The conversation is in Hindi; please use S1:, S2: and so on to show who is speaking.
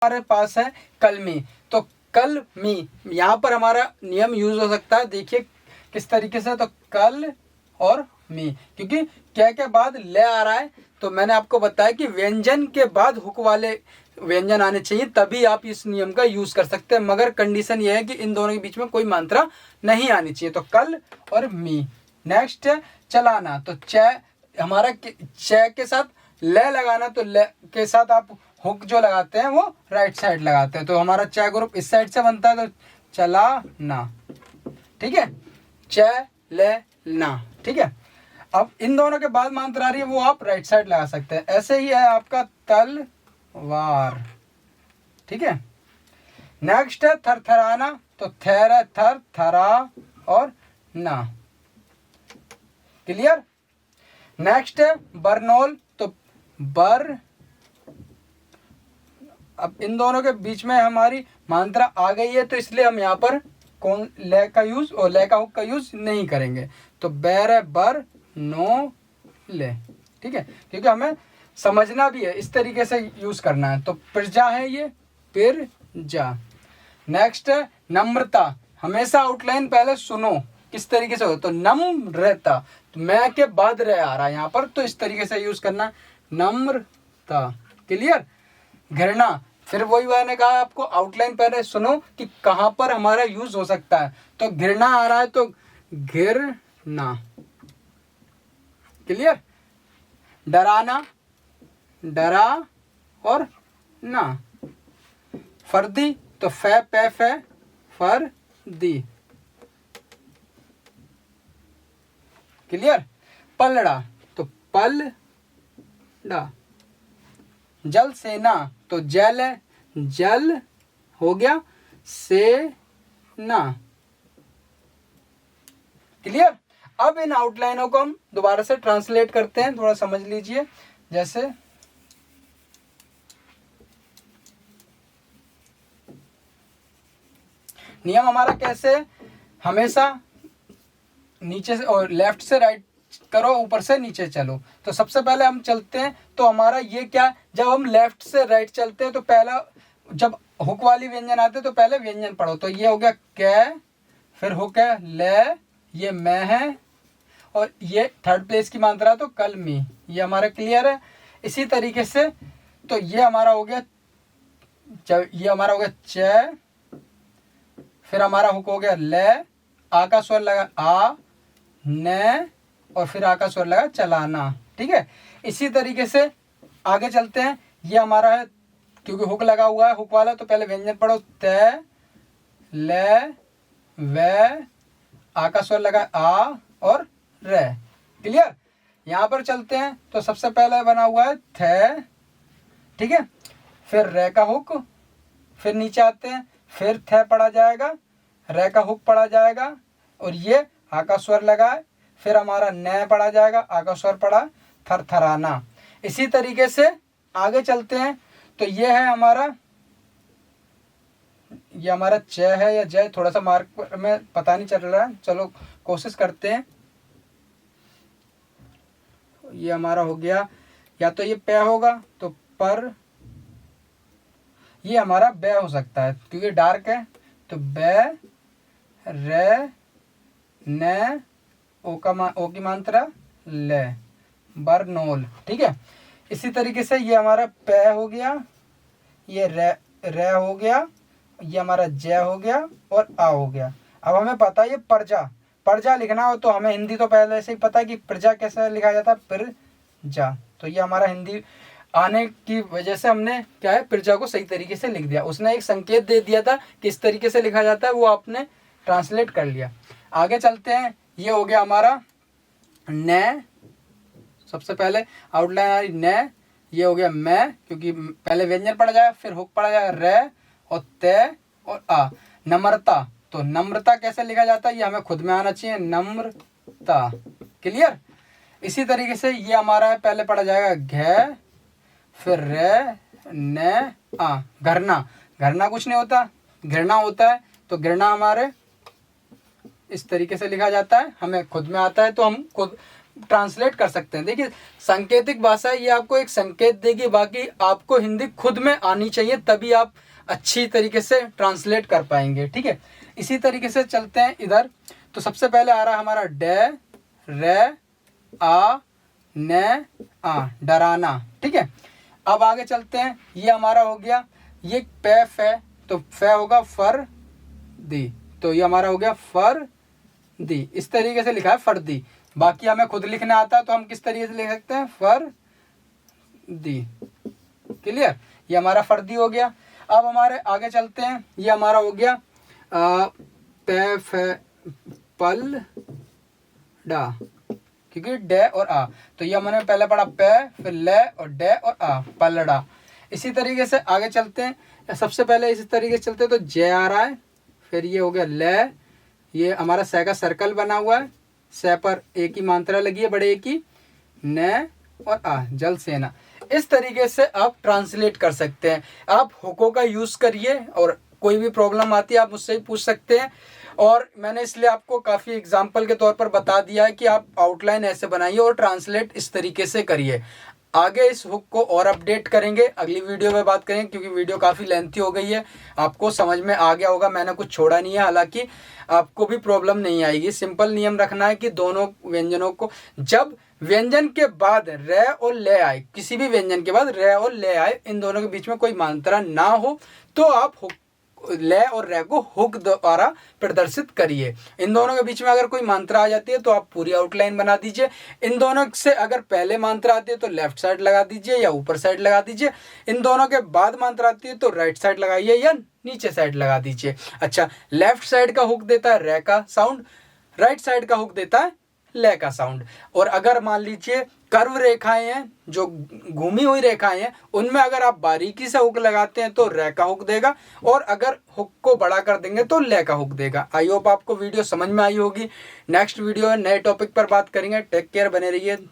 S1: हमारे पास है कलमी, तो कल मी, यहाँ पर हमारा नियम यूज हो सकता है। देखिए किस तरीके से, तो कल और मी, क्योंकि क्या के बाद ले आ रहा है, तो मैंने आपको बताया कि व्यंजन के बाद हुक वाले व्यंजन आने चाहिए, तभी आप इस नियम का यूज कर सकते हैं। मगर कंडीशन ये है कि इन दोनों के बीच में कोई मात्रा नहीं आनी चाहिए, तो कल और मी। नेक्स्ट है चलाना, तो च हमारा च के साथ ले लगाना, तो ले के साथ आप हुक जो लगाते हैं वो राइट साइड लगाते हैं, तो हमारा च ग्रुप इस साइड से बनता है, तो चलाना, ठीक है, च ले ना, ठीक है। अब इन दोनों के बाद मात्रा आ रही है वो आप राइट साइड लगा सकते हैं। ऐसे ही है आपका तलवार, ठीक है। नेक्स्ट है थरथराना, तो थर है थर, थरा और ना, क्लियर। नेक्स्ट है बरनौल, तो बर, अब इन दोनों के बीच में हमारी मात्रा आ गई है, तो इसलिए हम यहाँ पर कौन ले का यूज और ले का हुक का यूज नहीं करेंगे, तो बैर है बर नो ले, ठीक है, क्योंकि हमें समझना भी है, इस तरीके से यूज करना है। तो प्रजा है ये, प्रजा। नेक्स्ट है नम्रता, हमेशा आउटलाइन पहले सुनो किस तरीके से हो, तो नम्रता, तो मैं के बाद रह आ रहा है यहाँ पर, तो इस तरीके से यूज करना, नम्रता, क्लियर। घृणा, फिर वही मैंने कहा आपको आउटलाइन पहले सुनो कि कहाँ पर हमारा यूज हो सकता है, तो घृणा आ रहा है, तो घृणा, क्लियर। डराना, डरा और ना। फर्दी, तो फै पे फै, फर्दी, क्लियर। पलड़ा, तो पलड़ा। जल सेना, तो जल है, जल हो गया, सेना, क्लियर। अब इन आउटलाइनों को हम दोबारा से ट्रांसलेट करते हैं, थोड़ा समझ लीजिए। जैसे नियम हमारा कैसे, हमेशा नीचे से और लेफ्ट से राइट करो, ऊपर से नीचे चलो। तो सबसे पहले हम चलते हैं, तो हमारा ये क्या, जब हम लेफ्ट से राइट चलते हैं तो पहला जब हुक वाली व्यंजन आते हैं तो पहले व्यंजन पढ़ो, तो ये हो गया कै, फिर हुक है ले, ये मैं है, और ये थर्ड प्लेस की मात्रा तो कल मी, ये हमारा क्लियर है। इसी तरीके से तो ये हमारा हो गया, ये हमारा हो गया च, फिर हमारा हुक हो गया ले, आ का स्वर लगा आ, न, और फिर आ का स्वर लगा चलाना, ठीक है। इसी तरीके से आगे चलते हैं, ये हमारा है क्योंकि हुक लगा हुआ है, हुक वाला, तो पहले व्यंजन पढ़ो, त, ले, वे, आ का स्वर लगा आ और रे, क्लियर। यहाँ पर चलते हैं, तो सबसे पहले बना हुआ है थ, ठीक है, फिर रे का हुक, फिर नीचे आते हैं, फिर थ पढ़ा जाएगा, रे का हुक पढ़ा जाएगा, और ये आ का स्वर लगा है, फिर हमारा न पढ़ा जाएगा, आ का स्वर पढ़ा, थरथराना। इसी तरीके से आगे चलते हैं, तो ये है हमारा, ये हमारा च है या जय, थोड़ा सा मार्क में पता नहीं चल रहा है, चलो कोशिश करते हैं। ये हमारा हो गया, या तो ये पे होगा तो पर, ये हमारा बे हो सकता है क्योंकि डार्क है, तो बे, रे, न, ओ की मात्रा ले, बरनौल, ठीक है। इसी तरीके से ये हमारा पे हो गया, ये रे हो गया, ये हमारा जय हो गया और आ हो गया। अब हमें पता है ये प्रजा लिखना हो, तो हमें हिंदी तो पहले से ही पता है कि प्रजा कैसे लिखा जाता है, प्रजा, तो ये हमारा हिंदी आने की वजह से हमने क्या है, प्रजा को सही तरीके से लिख दिया। उसने एक संकेत दे दिया था किस तरीके से लिखा जाता है, वो आपने ट्रांसलेट कर लिया। आगे चलते हैं, ये हो गया हमारा न, सबसे पहले आउटलाइन आ रही न, ये हो गया मैं, क्योंकि पहले व्यंजन पढ़ा जाए, फिर हुक पढ़ा जाए, रे और ते और आ। नम्रता, तो नम्रता कैसे लिखा जाता है ये हमें खुद में आना चाहिए, नम्रता, क्लियर। इसी तरीके से ये हमारा है, पहले पढ़ा जाएगा घ, फिर रे, न, आ। घरना, घरना कुछ नहीं होता, घृणा होता है, तो घृणा हमारे इस तरीके से लिखा जाता है, हमें खुद में आता है, तो हम खुद ट्रांसलेट कर सकते हैं। देखिए सांकेतिक भाषा ये आपको एक संकेत देगी, बाकी आपको हिंदी खुद में आनी चाहिए, तभी आप अच्छी तरीके से ट्रांसलेट कर पाएंगे। ठीक है, इसी तरीके से चलते हैं इधर। तो सबसे पहले आ रहा है हमारा डे, रे, आ, ने, आ, डराना। ठीक है, अब आगे चलते हैं। ये हमारा हो गया, ये पे फे, तो फे होगा फर दी, तो ये हमारा हो गया फर दी। इस तरीके से लिखा है फर्दी। बाकी हमें खुद लिखना आता है तो हम किस तरीके से लिख सकते हैं, फर दी। क्लियर, ये हमारा फर्दी हो गया। अब हमारे आगे चलते हैं। ये हमारा हो गया पे फे पल डा, क्योंकि डे और आ, तो ये हमने पहले पढ़ा पे, फिर ले और डे और आ, पलड़ा। इसी तरीके से आगे चलते हैं। सबसे पहले इसी तरीके से चलते हैं, तो जे आ रहा है, फिर ये हो गया ले, ये हमारा से का सर्कल बना हुआ है, से पर एक ही मात्रा लगी है, बड़े एक ही, ने और आ, जल सेना। इस तरीके से आप ट्रांसलेट कर सकते हैं। आप हुकों का यूज़ करिए और कोई भी प्रॉब्लम आती है आप मुझसे ही पूछ सकते हैं। और मैंने इसलिए आपको काफ़ी एग्जाम्पल के तौर पर बता दिया है कि आप आउटलाइन ऐसे बनाइए और ट्रांसलेट इस तरीके से करिए। आगे इस हुक को और अपडेट करेंगे, अगली वीडियो में बात करेंगे, क्योंकि वीडियो काफ़ी लेंथी हो गई है। आपको समझ में आ गया होगा, मैंने कुछ छोड़ा नहीं है। हालांकि आपको भी प्रॉब्लम नहीं आएगी। सिंपल नियम रखना है कि दोनों व्यंजनों को, जब व्यंजन के बाद रे और ले आए, किसी भी व्यंजन के बाद रे और ले आए, इन दोनों के बीच में कोई मात्रा ना हो, तो आप हुक ले और रे को हुक द्वारा प्रदर्शित करिए। इन दोनों के बीच में अगर कोई मात्रा आ जाती है तो आप पूरी आउटलाइन बना दीजिए। इन दोनों से अगर पहले मात्रा आती है तो लेफ्ट साइड लगा दीजिए या ऊपर साइड लगा दीजिए। इन दोनों के बाद मात्रा आती है तो राइट साइड लगाइए या नीचे साइड लगा दीजिए। अच्छा, लेफ्ट साइड का हुक देता है रे का साउंड, राइट साइड का हुक देता है ले का साउंड। और अगर मान लीजिए कर्व रेखाएं हैं, जो घूमी हुई रेखाएं हैं, उनमें अगर आप बारीकी से हुक लगाते हैं तो रे का हुक देगा, और अगर हुक को बड़ा कर देंगे तो ले का हुक देगा। आई होप आपको वीडियो समझ में आई होगी। नेक्स्ट वीडियो नए टॉपिक पर बात करेंगे। टेक केयर, बने रहिए।